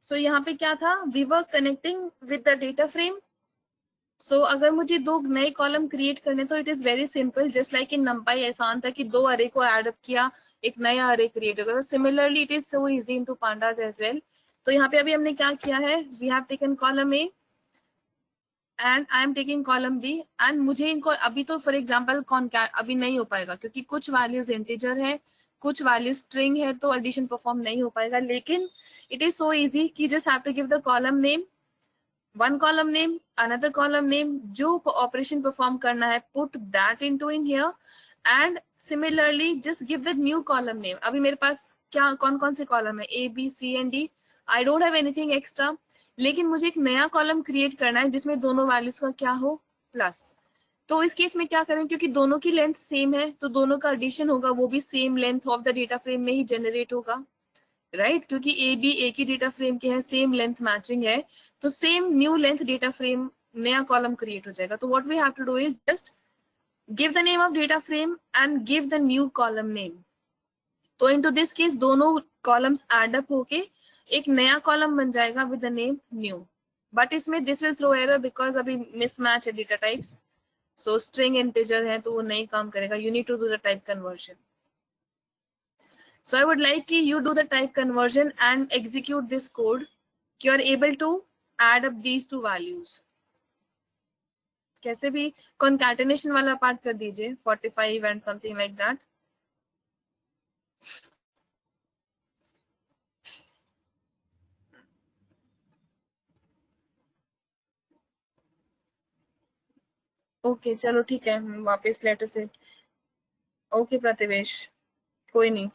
सो यहाँ पे क्या था, we were connecting with the data frame. So अगर मुझे दो नए कॉलम क्रिएट करने तो it is very simple, just like in NumPy आसान था कि दो अरे को एड अप किया, एक नया अरे क्रिएट होगा. तो similarly it is so easy into pandas as well. तो यहाँ पे अभी हमने क्या किया है, we have taken column A and I am taking column B. And मुझे इनको अभी तो फॉर एग्जाम्पल अभी नहीं हो पाएगा क्योंकि कुछ वैल्यूज इंटीजर है, कुछ वैल्यूज स्ट्रिंग है, तो एडिशन परफॉर्म नहीं हो पाएगा. लेकिन इट इज सो इजी कि just have to give the column name, one column name, another column name, जो operation perform करना है, put that into in here, and similarly just give the new column name. अभी मेरे पास क्या कौन कौन से कॉलम है, A, B, C and D. I don't have anything extra, लेकिन मुझे एक नया कॉलम क्रिएट करना है जिसमें दोनों वैल्यूज का क्या हो, प्लस. तो इस केस में क्या करें, क्योंकि दोनों की लेंथ सेम है तो दोनों का एडिशन होगा वो भी same length of the data frame में ही जनरेट होगा, राइट क्योंकि ए बी एक ही डेटा फ्रेम के हैं, सेम लेंथ मैचिंग है, तो same new length data frame नया कॉलम क्रिएट हो जाएगा. तो what we have to do is just give the name of data frame and give the new column name. तो into this case दोनों columns add up होके एक नया column बन जाएगा with the name new. But इसमें this will throw error because अभी mismatch है data types. So string integer है तो वो नहीं काम करेगा. You need to do the type conversion. So I would like you do the type conversion and execute this code. You are able to add up these two values. कैसे भी concatenation वाला part कर दीजिए 45 and something like that. Okay चलो ठीक है, वापस letter से. ओके प्रतिवेश, कोई नहीं.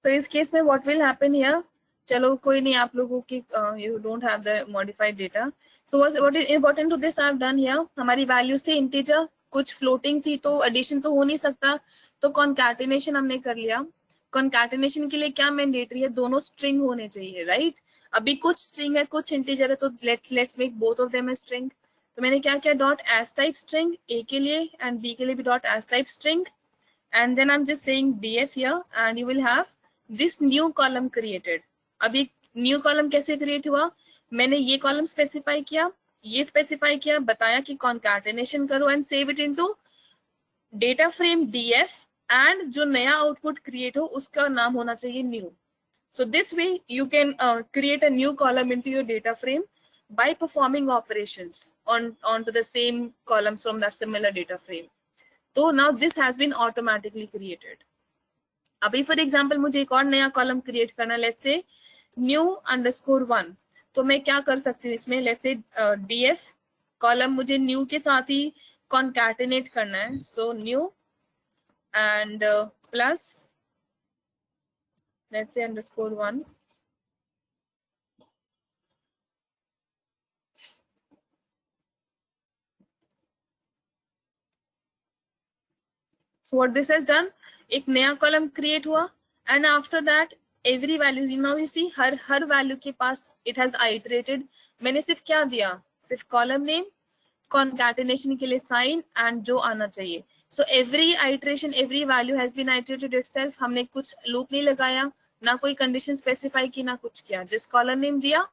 So इस केस में what will happen here, चलो कोई नहीं, आप लोगों की you don't have the modified data. So what is important to this I have done here, हमारी values थी integer, कुछ floating थी तो addition तो हो नहीं सकता, तो concatenation हमने कर लिया. concatenation के लिए क्या mandatory है, दोनों string होने चाहिए, right? अभी कुछ string है कुछ integer है तो let's make both of them a string. तो मैंने क्या किया, dot as type string A के लिए and B के लिए भी dot as type string, and then I'm just saying df here and you will have this new column created. अभी न्यू कॉलम कैसे क्रिएट हुआ, मैंने ये कॉलम स्पेसिफाई किया, ये स्पेसिफाई किया, बताया कि कॉन्कैटिनेशन करो and save it into data frame df, and जो नया आउटपुट क्रिएट हो उसका नाम होना चाहिए new. So this way you can create a new column into your data frame by performing operations onto the same columns from that similar data frame. So now this has been automatically created. अभी for example मुझे एक और नया column create करना, let's say new_1. तो मैं क्या कर सकती हूँ इसमें, लेट्स से df कॉलम मुझे न्यू के साथ ही कॉन्कैटिनेट करना है. So new and plus let's say _1. So what this has done, एक नया कॉलम क्रिएट हुआ and after that every value now you see हर वैल्यू के पास इट हैज आइटरेटेड. मैंने सिर्फ क्या दिया, सिर्फ कॉलम नेम, कॉन्कैटिनेशन के लिए साइन एंड जो आना चाहिए. So every iteration every value has been iterated itself. हमने कुछ लूप नहीं लगाया, ना कोई कंडीशन स्पेसिफाई की, ना कुछ किया, जिस कॉलम नेम दिया,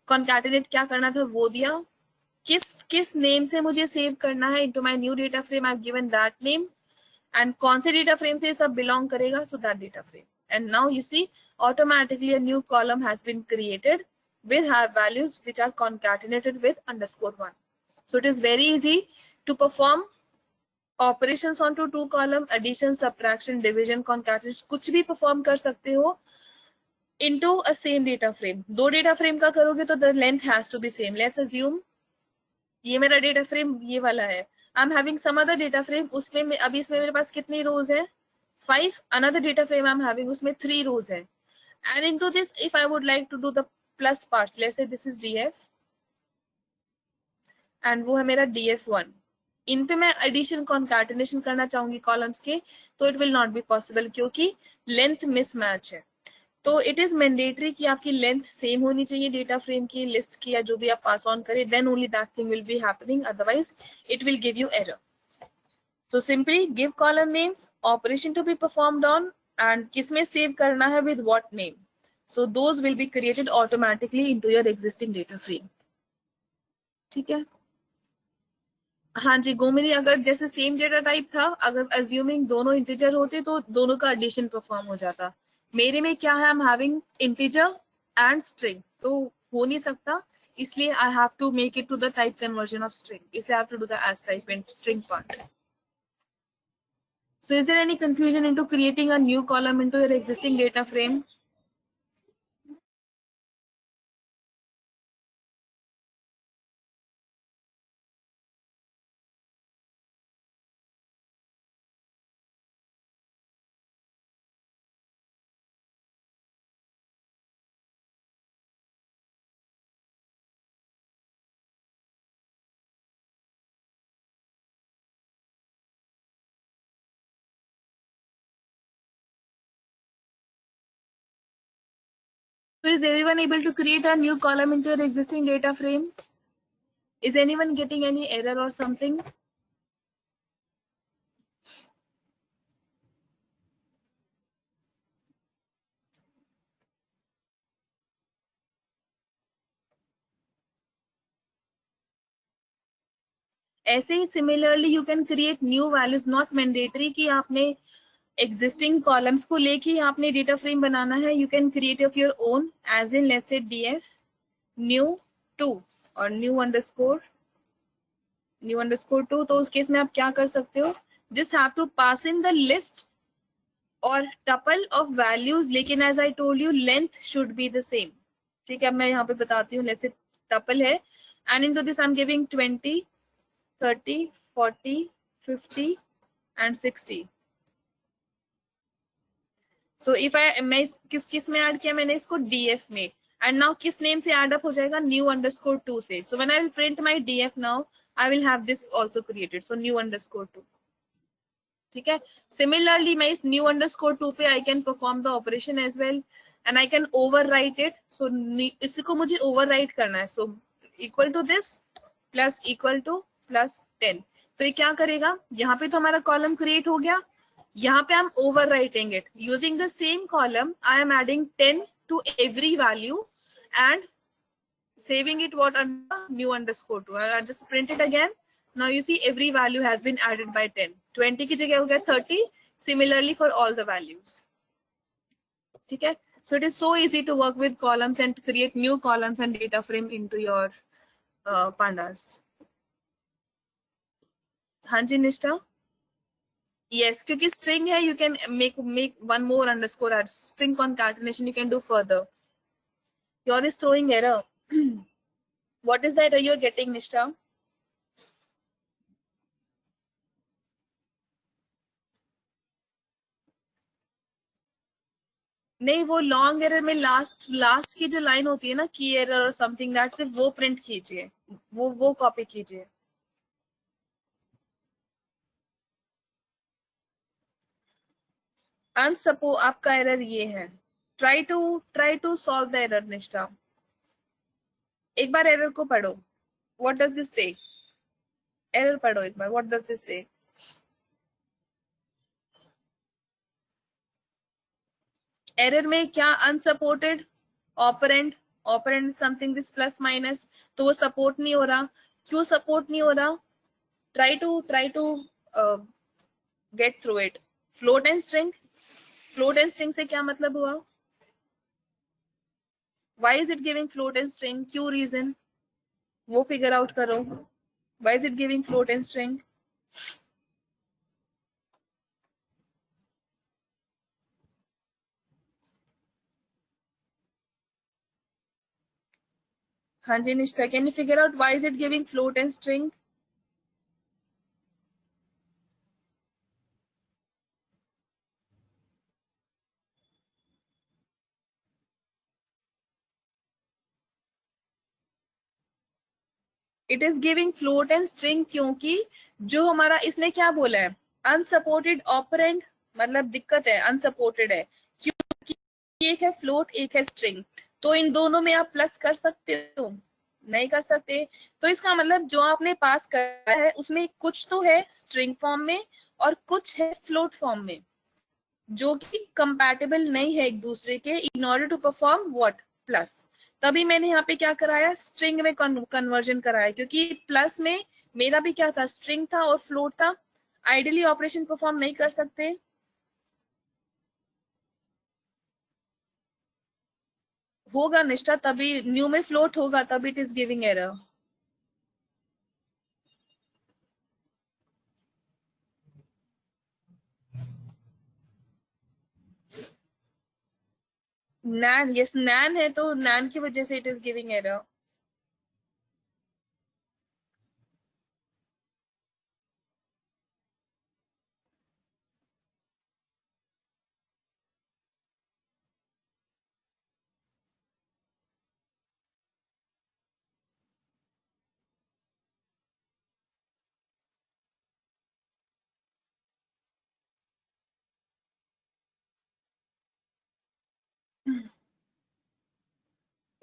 कॉन्कैटिनेट क्या करना था वो दिया, किस नेम से मुझे सेव करना है into my new data frame, I have given that name, and कौन से डेटा फ्रेम से ये सब बिलोंग करेगा, so that data frame. And now you see automatically a new column has been created with have values which are concatenated with _1. So it is very easy to perform operations onto two column, addition, subtraction, division, concatenation, कुछ भी perform कर सकते हो into a same data frame. दो data frame का करोगे तो the length has to be same. Let's assume ये मेरा data frame ये वाला है, I'm having some other data frame, उसमें अभी इसमें मेरे पास कितनी rows है, 5. Another data frame I'm having, उसमें 3 rows है. And into this, if I would like to do the plus parts, let's say this is df and वो है मेरा df1. इन पे मैं एडिशन कॉन्कैटिनेशन करना चाहूंगी कॉलम्स के, तो it will not be possible क्योंकि लेंथ मिसमैच है। तो इट इज मैंडेटरी कि आपकी लेंथ सेम होनी चाहिए डेटा फ्रेम की, लिस्ट की, या जो भी आप पास ऑन करें, then only that thing will be happening, otherwise it will give you error. So simply give column names, operation to be performed on, and किसमें सेव करना है with what name. So those will be created automatically into your existing data frame. ठीक है? हाँ जी गोमिनी, अगर जैसे same data type था, अगर अज्यूमिंग दोनों इंटीजर होते तो दोनों का एडिशन परफॉर्म हो जाता। मेरे में क्या है, I am having integer and string, तो हो नहीं सकता, इसलिए I have to make it to the type conversion of string, इसलिए I have to do the as type in string part. So is there any confusion into creating a new column into your existing data frame? So is everyone able to create a new column into your existing data frame? Is anyone getting any error or something? ऐसे ही similarly you can create new values, not mandatory कि आपने existing columns को लेके ही आपने data frame बनाना है, you can create of your own, as in let's say df new 2 और new underscore 2। तो उस केस में आप क्या कर सकते हो, just have to pass in the list और टपल ऑफ वैल्यूज, लेकिन as I told you length should be the same. ठीक है, अब मैं यहाँ पे बताती हूँ, जैसे टपल है and into this I am giving 20, 30, 40, 50 and 60। So if I, मैं किस में ऐड किया, मैंने इसको df में, एंड नाउ किस नेम से ऐड अप हो जाएगा, न्यू अंडरस्कोर 2 से। So when I will print my df now, I will have this also created, so new underscore 2। ठीक है, सिमिलरली मैं इस न्यू अंडरस्कोर 2 पे I can perform the operation as well, and I can overwrite it. So इसको मुझे overwrite करना है, so equal to this plus equal to plus 10। तो ये क्या करेगा, यहाँ पे तो हमारा कॉलम क्रिएट हो गया, यहाँ पे I am overwriting it using the same column, I am adding 10 to every value and saving it what under new underscore 2. I just print it again. Now you see every value has been added by 10. 20 की जगह हो गया 30. Similarly for all the values. ठीक है, so it is so easy to work with columns and create new columns and data frame into your pandas. हाँ जी निष्ठा, yes, क्योंकि string है, you can make one more underscore add, string concatenation you can do further. Your is throwing error. What is that you're getting, Nishtha? नहीं, वो long error में last की जो line होती है ना, की एरर और समथिंग दैट, सिर्फ वो प्रिंट कीजिए, वो कॉपी कीजिए। अनसपो आपका एरर ये है, try to solve the error. Nishtha एक बार एरर को पढ़ो, what does this say, error पढ़ो एक बार, what does this say. Error में क्या, unsupported operand, operand something this plus minus, तो वो सपोर्ट नहीं हो रहा। क्यों सपोर्ट नहीं हो रहा, try to get through it. Float and string, float and string से क्या मतलब हुआ, why is it giving float and string, क्यों रीजन, वो फिगर आउट करो। why is it giving float and string? हाँ जी निष्ठा, can you figure out why is it giving float and string? It is giving float and string, क्योंकि जो हमारा इसने क्या बोला है, अनसपोर्टेड ऑपरेंड, मतलब दिक्कत है, अनसपोर्टेड है, क्योंकि एक है फ्लोट एक है स्ट्रिंग, तो इन दोनों में आप प्लस कर सकते हो, नहीं कर सकते। तो इसका मतलब जो आपने पास करा है उसमें कुछ तो है स्ट्रिंग फॉर्म में और कुछ है फ्लोट फॉर्म में, जो कि कंपैटिबल नहीं है एक दूसरे के, in order to perform what, plus. तभी मैंने यहाँ पे क्या कराया, स्ट्रिंग में कन्वर्जन कराया, क्योंकि प्लस में मेरा भी क्या था, स्ट्रिंग था और फ्लोट था, आइडियली ऑपरेशन परफॉर्म नहीं कर सकते। होगा निष्ठा, तभी न्यू में फ्लोट होगा, तभी it is giving error. NaN, yes NaN है, तो नैन की वजह से it is giving error.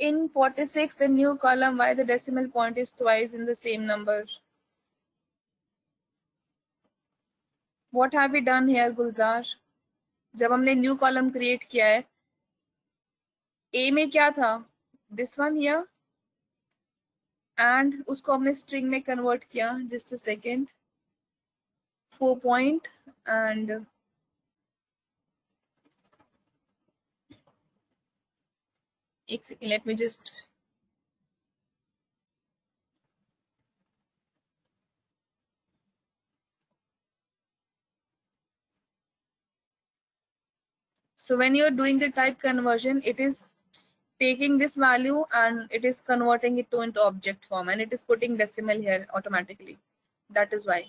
In 46, the new column, why the decimal point is twice in the same number? What have we done here, Gulzar? जब हमने new column create किया है, ए में क्या था, दिस वन हियर, एंड उसको हमने string में कन्वर्ट किया, just a second, 4 point and एक second, let me just, so when you're doing the type conversion, it is taking this value and it is converting it to into object form, and it is putting decimal here automatically. That is why.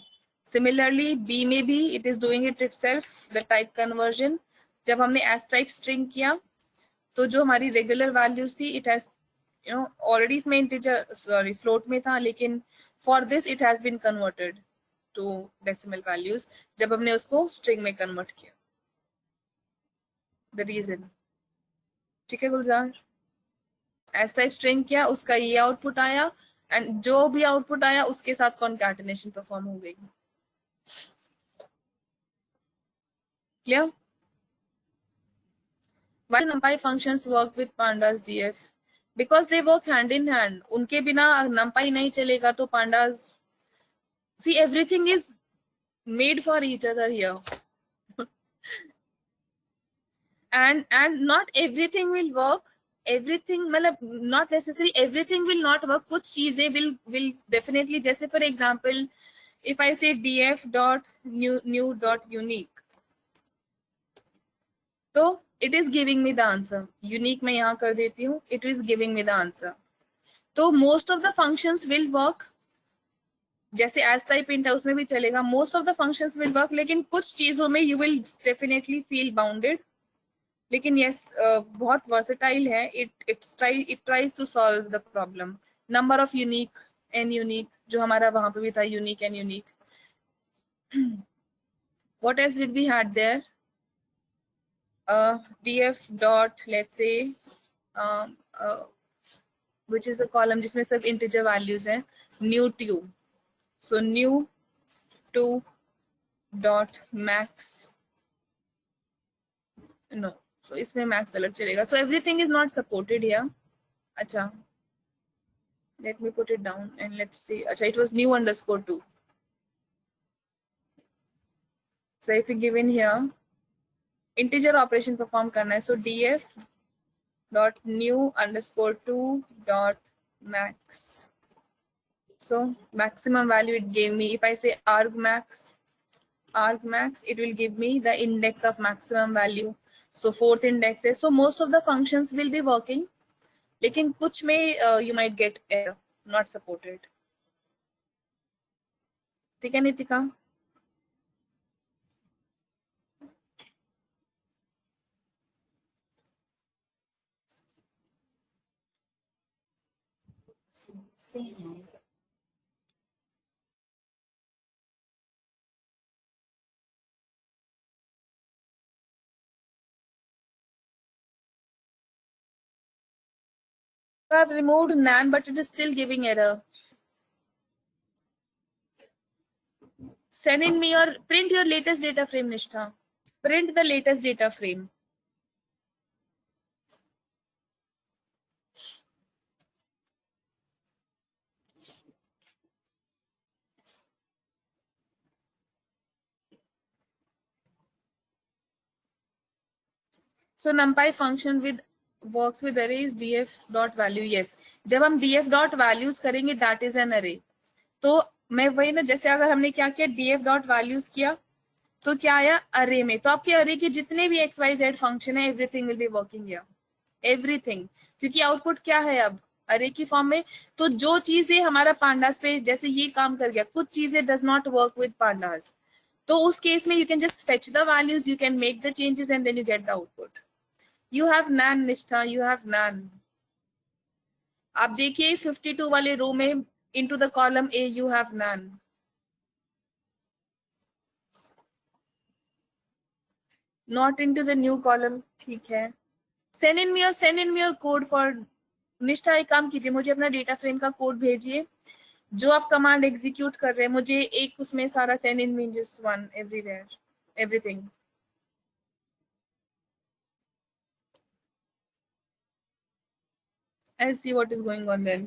Similarly, B में भी it is doing it itself, the type conversion. जब हमने as type string किया, तो जो हमारी regular values थी, it has, you know, already इसमें integer, sorry, float में था, लेकिन for this it has been converted to decimal values जब हमने उसको string में convert किया. The reason. ठीक है गुलजार, एस टाइप स्ट्रिंग किया, उसका ये आउटपुट आया, एंड जो भी आउटपुट आया उसके साथ कॉन्कैटिनेशन परफॉर्म हो गई. Clear? Why do NumPy functions work with pandas df? Because they work hand in hand. उनके बिना NumPy नहीं चलेगा, तो pandas, see, everything is made for each other here. and not everything will work, everything, मतलब not necessary everything will not work, कुछ चीजें will definitely, जैसे for example if I say df dot new dot unique, तो it is giving me the answer, unique मैं यहाँ कर देती हूँ, it is giving me the answer. तो most of the functions will work, जैसे as type int है उसमें भी चलेगा, most of the functions will work, लेकिन कुछ चीजों में you will definitely feel bounded. लेकिन यस बहुत वर्सेटाइल है, it tries to solve the problem. Number of unique and unique, जो हमारा वहां पे भी था, unique and unique. what else did we had there? df dot, let's say, um, uh, which is a column जिसमें सब integer values हैं, new to, so new to dot max, no, so इसमें max अलग चलेगा, so everything is not supported here. अच्छा, let me put it down and let's see. Acha, it was new underscore 2. So if we give in here, integer operation perform karna hai, so df dot new underscore 2 dot max. So maximum value it gave me. If I say argmax, it will give me the index of maximum value. So fourth index है. So most of the functions will be working. लेकिन कुछ में you might get error, not supported. ठीक है नितिका? से हैं So I've removed nan, but it is still giving error. Send in me or print your latest data frame, Nishtha. Print the latest data frame. So numpy function with works with arrays df dot value. Yes, जब हम df dot values करेंगे that is an array. तो मैं वही ना, जैसे अगर हमने क्या किया df dot values किया तो क्या आया अरे में, तो आपके अरे के जितने भी एक्स वाई जेड फंक्शन है everything will be working here, everything, क्योंकि आउटपुट क्या है अब अरे की फॉर्म में। तो जो चीजें हमारा पांडास पे जैसे ये काम कर गया, कुछ चीजें does not work with pandas, तो उस केस में you can just fetch the values, you can make the changes and then you get the output. You have NaN Nishtha, you have नैन। आप देखिए 52 वाले रो में into the column A you have NaN, not into the new column. ठीक है, send in me your code for Nishtha. एक काम कीजिए, मुझे अपना डेटा फ्रेम का कोड भेजिए जो आप कमांड एग्जीक्यूट कर रहे हैं, मुझे एक उसमें सारा send in me just one everywhere everything. I'll see what is going on then.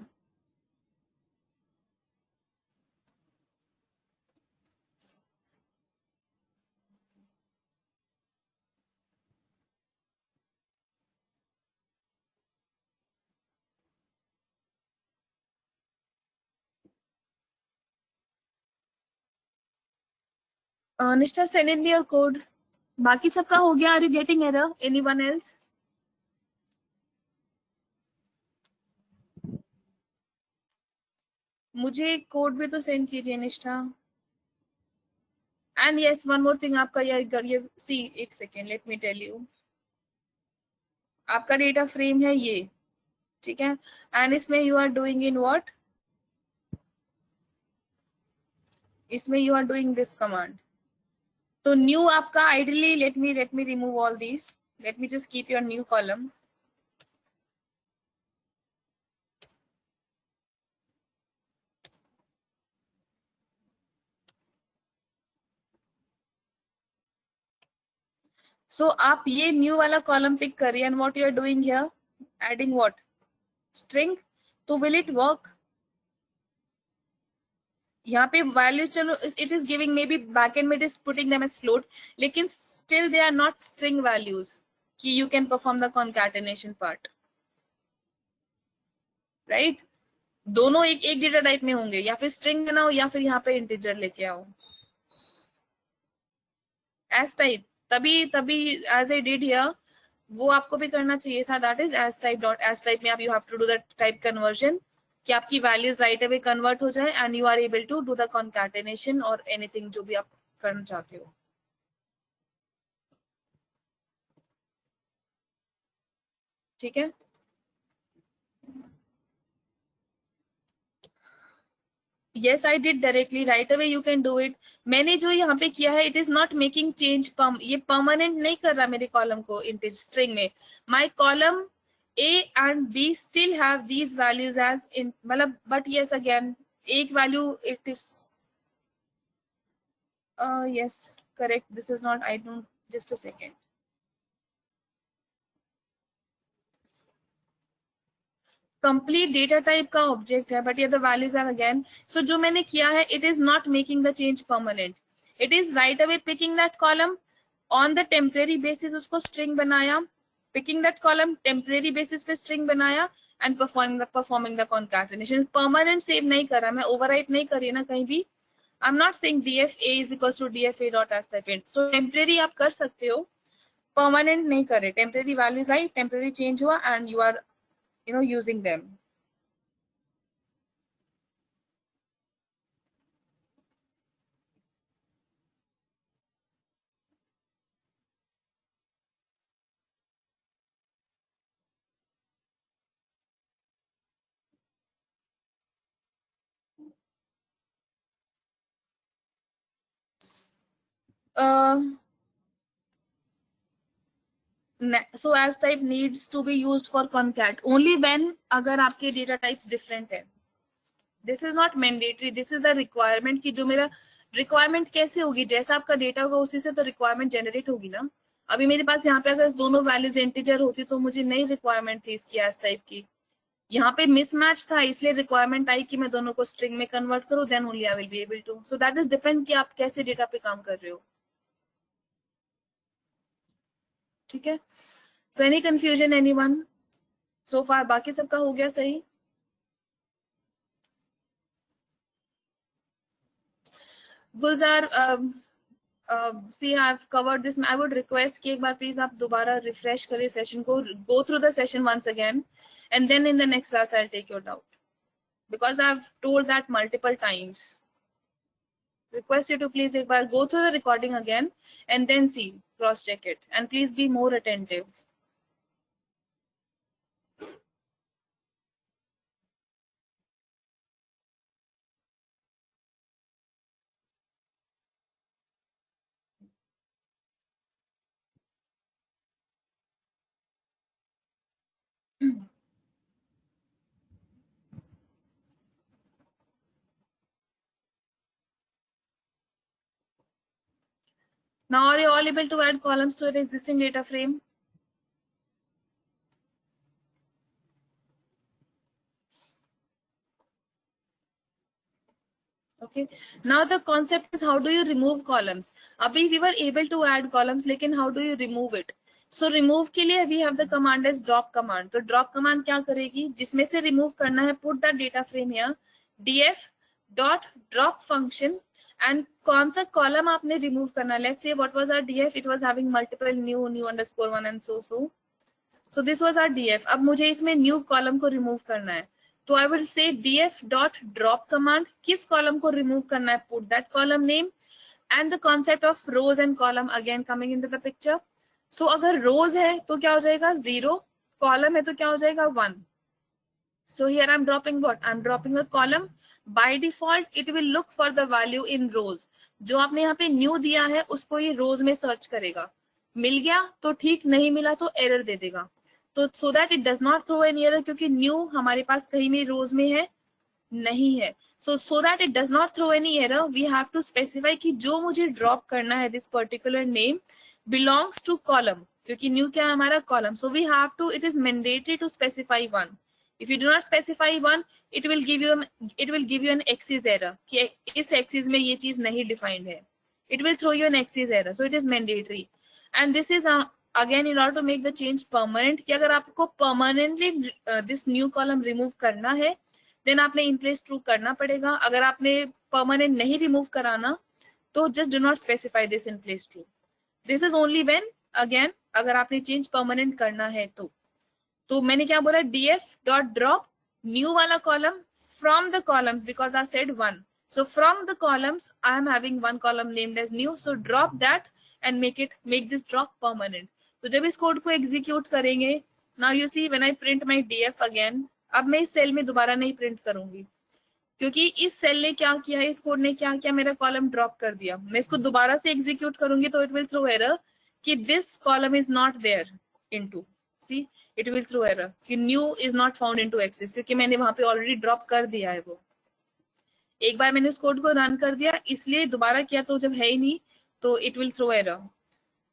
Nishtha send in me your code. बाकी सबका हो गया? Are you getting error? Anyone else? मुझे कोड भी तो सेंड कीजिए Nishtha. And yes one more thing, आपका ये सी, एक second let me tell you. आपका डेटा फ्रेम है ये, ठीक है, एंड इसमें you are doing in what, इसमें you are doing this command. तो न्यू आपका ideally, let me remove all these, let me just keep your new column. So आप ये न्यू वाला कॉलम पिक करिए and what you are doing here, adding what, string. तो will it work? यहाँ पे values चलो it is giving, maybe बी बैकएंड में it is putting them as float, लेकिन still they are not string values कि you can perform the concatenation part, right? दोनों एक एक डेटा टाइप में होंगे, या फिर स्ट्रिंग बनाओ या फिर यहाँ पे इंटीजर लेके आओ एज टाइप। तभी तभी एज आई डिड हियर, वो आपको भी करना चाहिए था, that is as type dot as type में आप you have to do the type conversion कि आपकी वैल्यूज राइट अवे कन्वर्ट हो जाए and you are able to do the concatenation और एनीथिंग जो भी आप करना चाहते हो, ठीक है। Yes, I did directly. Right away you can do it. मैंने जो यहाँ पे किया है, it is not making change ये permanent नहीं कर रहा मेरे column को integer string में। My column A and B still have these values as in मतलब, but yes again एक value it is yes correct. This is not, I don't, just a second. Complete data type का object है, but ये the values are again. सो जो मैंने किया है, it is not making the change permanent, it is right away picking that column on the temporary basis, उसको string बनाया, picking that column temporary basis पे स्ट्रिंग बनाया and performing the concatenation. Permanent save नहीं करा मैं, overwrite नहीं करी ना कहीं भी। I am not saying dfa is equals to dfa dot as type int। So temporary आप कर सकते हो, परमानेंट नहीं करे। टेम्परेरी वैल्यूज आई, टेम्परेरी चेंज हुआ and you are using them। So as type needs to be used for concat only when अगर आपके data types different है. This is not mandatory. This is the requirement कि जो मेरा requirement कैसे होगी, जैसा आपका डेटा होगा उसी से तो requirement generate होगी ना. अभी मेरे पास यहाँ पे अगर दोनों वैल्यूज इंटीजर होती तो मुझे नई रिक्वायरमेंट थी इसकी एस टाइप की. यहाँ पे मिसमैच था इसलिए रिक्वायरमेंट आई कि मैं दोनों को स्ट्रिंग में कन्वर्ट करूँ, then only I will be able to. So that is depend कि आप कैसे डेटा पे काम कर रहे हो. ठीक है. So any confusion anyone so far? बाकी सबका हो गया सही. गुलजार see I've covered this. I would request कि एक बार please आप दोबारा refresh करें session को, go through the session once again, and then in the next class I'll take your doubt because I've told that multiple times. Request you to please एक बार go through the recording again and then see, cross check it, and please be more attentive. Now are you all able to add columns to the existing data frame? Okay. Now the concept is how do you remove columns? Abhi we were able to add columns, लेकिन how do you remove it? So remove के लिए we have the command as drop command. तो drop command क्या करेगी? जिसमें से remove करना है, put the data frame here, df dot drop function, and कौन सा column आपने remove करना है? Let's say what was our df? It was having multiple new underscore one and so. So this was our df. अब मुझे इसमें new column को remove करना है. तो I will say df dot drop command. किस column को remove करना है? Put that column name and the concept of rows and column again coming into the picture. So अगर rows है तो क्या हो जाएगा? 0. Column है तो क्या हो जाएगा? 1. So here I'm dropping what? I'm dropping a column. By default it will look for the value in rows. जो आपने यहाँ पे new दिया है उसको ये rows में search करेगा. मिल गया तो ठीक, नहीं मिला तो error दे देगा. तो so that it does not throw any error, क्योंकि new हमारे पास कहीं भी rows में है नहीं है. So that it does not throw any error, we have to specify कि जो मुझे drop करना है this particular name belongs to column, क्योंकि new क्या है हमारा column. So we have to, it is mandatory to specify one. If you do not specify one, it will give you an axis error कि इस axis में ये चीज नहीं defined है. It will throw you an axis error. So it is mandatory. And this is again in order to make the change permanent, कि अगर आपको permanently this new column remove करना है, then आपने in place true करना पड़ेगा. अगर आपने permanent नहीं remove कराना तो just do not specify this in place true. This is only when again अगर आपने change permanent करना है तो मैंने क्या बोला? df dot drop new वाला column from the columns, because I said one. So from the columns I am having one column named as new. So drop that and make this drop permanent. तो जब इस code को execute करेंगे, now you see when I print my df again, अब मैं इस cell में दोबारा नहीं प्रिंट करूंगी क्योंकि इस सेल ने क्या किया है, इस कोड ने क्या किया, मेरा कॉलम ड्रॉप कर दिया. मैं इसको दोबारा से एग्जीक्यूट करूंगी तो इट विल थ्रो एरर कि this column is not there into. See it will throw error कि new is not found into axis, क्योंकि मैंने वहां पे ऑलरेडी ड्रॉप कर दिया है. वो एक बार मैंने उस कोड को रन कर दिया, इसलिए दोबारा किया तो जब है ही नहीं तो it will throw error.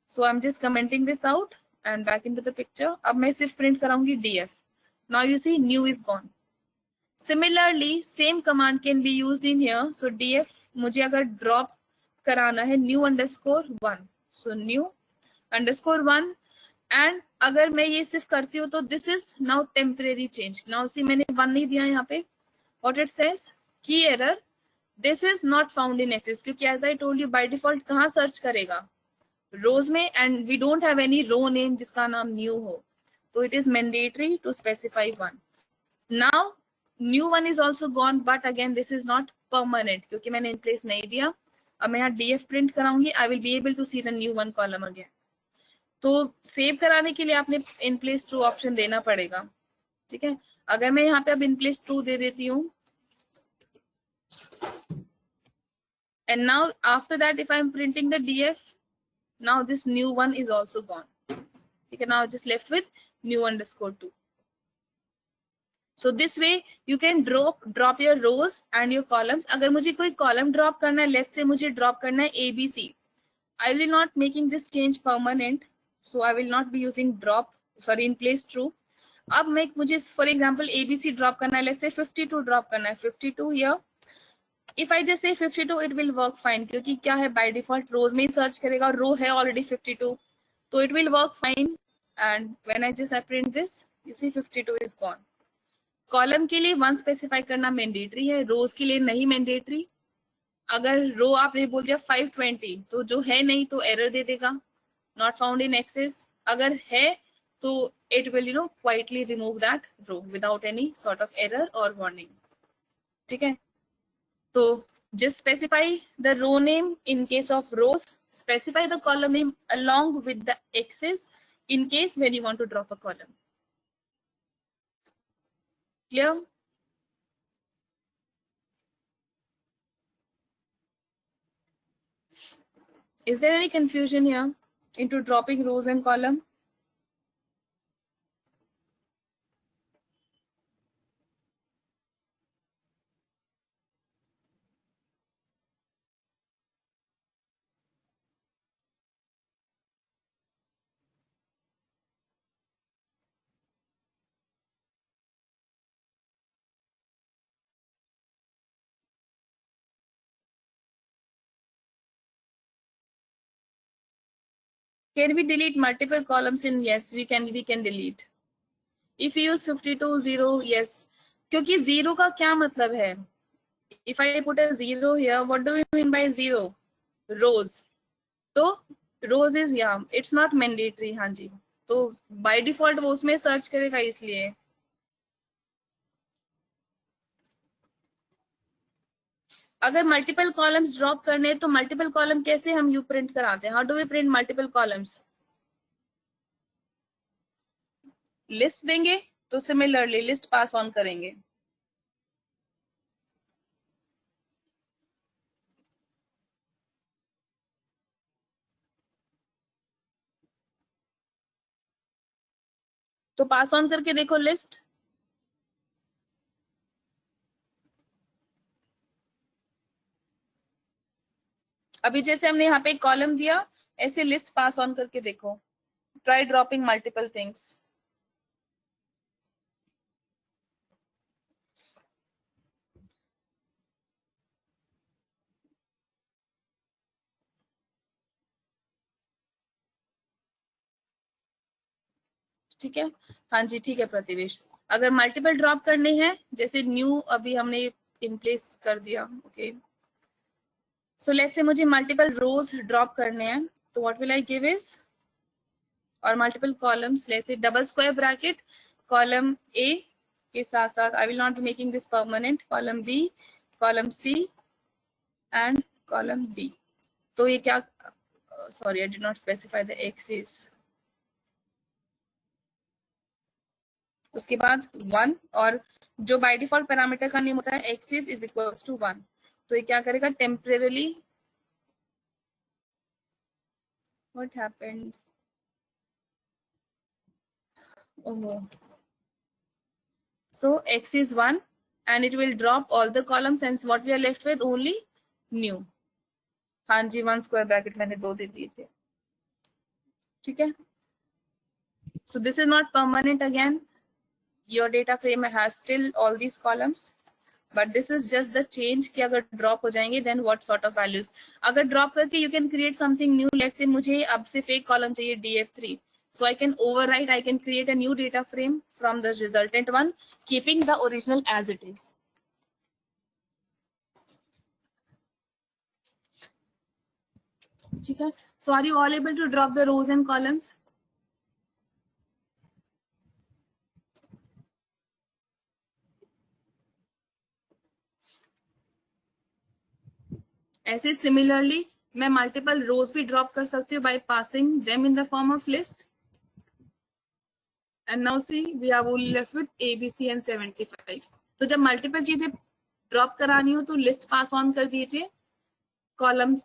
So I am just commenting this out and back into the picture. अब मैं सिर्फ प्रिंट कराऊंगी df. Now you see new is gone. Similarly, same command can be used in here. So df मुझे अगर drop कराना है new underscore one. So new underscore one, and अगर मैं ये सिर्फ करती हूँ तो this is now temporary change. Now see मैंने one नहीं दिया यहाँ पे. What it says? Key error. This is not found in access, क्योंकि as I told you by default कहाँ search करेगा? Rows में, and we don't have any row name जिसका नाम new हो. तो it is mandatory to specify one. Now new one is also gone, but again this is not permanent क्योंकि मैंने in place नहीं दिया. अब मैं यहाँ df print कराऊंगी, I will be able to see the new one column again. तो save कराने के लिए आपने in place true option देना पड़ेगा. ठीक है. अगर मैं यहाँ पे अब in place true दे देती हूँ, and now after that if I am printing the df, now this new one is also gone. ठीक है. Now just left with new_2. So this way you can drop your rows and your columns. अगर मुझे कोई column drop करना है, let's say मुझे drop करना है ABC, I will not making this change permanent, so I will not be using in place true. अब मुझे for example ABC drop करना है, let's say 52 drop करना है, 52 here. If I just say 52, it will work fine, क्योंकि क्या है by default rows में ही search करेगा और row है already 52, तो it will work fine. And when I print this, you see 52 is gone. Column के लिए 1 स्पेसिफाई करना मैंडेटरी है, रोज के लिए नहीं मैंडेटरी. अगर रो आपने बोल दिया 520, तो जो है नहीं तो एरर दे देगा, नॉट फाउंड इन एक्सेस. अगर है तो it will quietly remove that row without any sort of error और वार्निंग. ठीक है. तो just specify the row name in case of rows, specify the column name along with the axis in case when you want to drop a column. Clear? Is there any confusion here into dropping rows and column? Can we delete multiple columns in? Yes, we can delete. If you use 52 0, yes, क्योंकि 0 का क्या मतलब है? If I put a 0 here, what do you mean by 0? Rows. तो rows is it's not mandatory. हाँ जी. तो by default वो उसमें search करेगा इसलिए. अगर मल्टीपल कॉलम्स ड्रॉप करने तो मल्टीपल कॉलम कैसे हम यू प्रिंट कराते हैं? How do we print multiple columns? List देंगे तो सिमिलरली लिस्ट पास ऑन करेंगे. तो पास ऑन करके देखो लिस्ट. अभी जैसे हमने यहाँ पे एक कॉलम दिया, ऐसे लिस्ट पास ऑन करके देखो. Try dropping multiple things. ठीक है. हाँ जी ठीक है प्रतिवेश. अगर मल्टीपल ड्रॉप करने हैं, जैसे न्यू अभी हमने इन प्लेस कर दिया. ओके. सो लेट्स से मुझे मल्टीपल रोज ड्रॉप करने हैं, तो what will I give is, और multiple columns, let's say double square bracket column A के साथ साथ I will not be making this permanent, column B, column C and column D. तो ये क्या, sorry I did not specify the axis. उसके बाद 1, और जो बाय डिफॉल्ट पैरामीटर का नेम होता है एक्सिस इज इक्वल्स टू 1. तो ये क्या करेगा temporarily, what happened, so x is 1 and it will drop all the columns and what we are left with only new. हाँ जी 1 स्क्वायर ब्रैकेट मैंने 2 दे दिए थे. ठीक है. so this is not permanent again, your data frame has still all these columns, but this is just the change कि अगर drop हो जाएंगे then what sort of values. अगर drop करके you can create something new. let's say मुझे अब सिर्फ एक column चाहिए df3, so I can overwrite, I can create a new data frame from the resultant one, keeping the original as it is. ठीक है. so are you all able to drop the rows and columns? ऐसे similarly मैं multiple rows भी drop कर सकती हूँ by passing them in the form of list. And now see we are only left with ABC and 75. तो जब multiple चीजें drop करानी हो तो लिस्ट पास ऑन कर दीजिए, कॉलम्स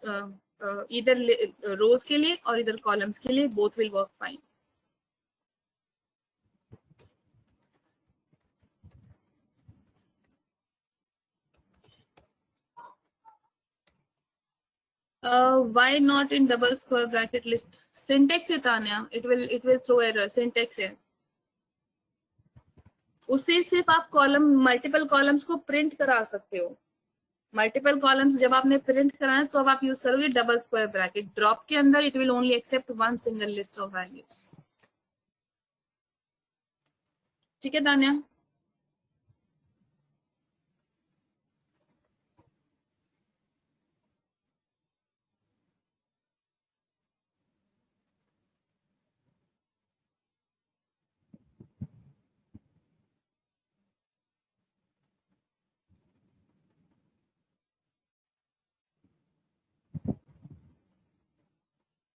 इधर रोज के लिए और इधर कॉलम्स के लिए, both will work fine. why not in double square bracket list? Syntax है Tanya, it will throw error. Syntax है. उससे सिर्फ आप कॉलम मल्टीपल कॉलम्स को प्रिंट करा सकते हो. मल्टीपल कॉलम्स जब आपने प्रिंट कराना तो अब आप यूज करोगे डबल स्क्वायर ब्रैकेट. ड्रॉप के अंदर it will only except one single list of values. ठीक है तान्या.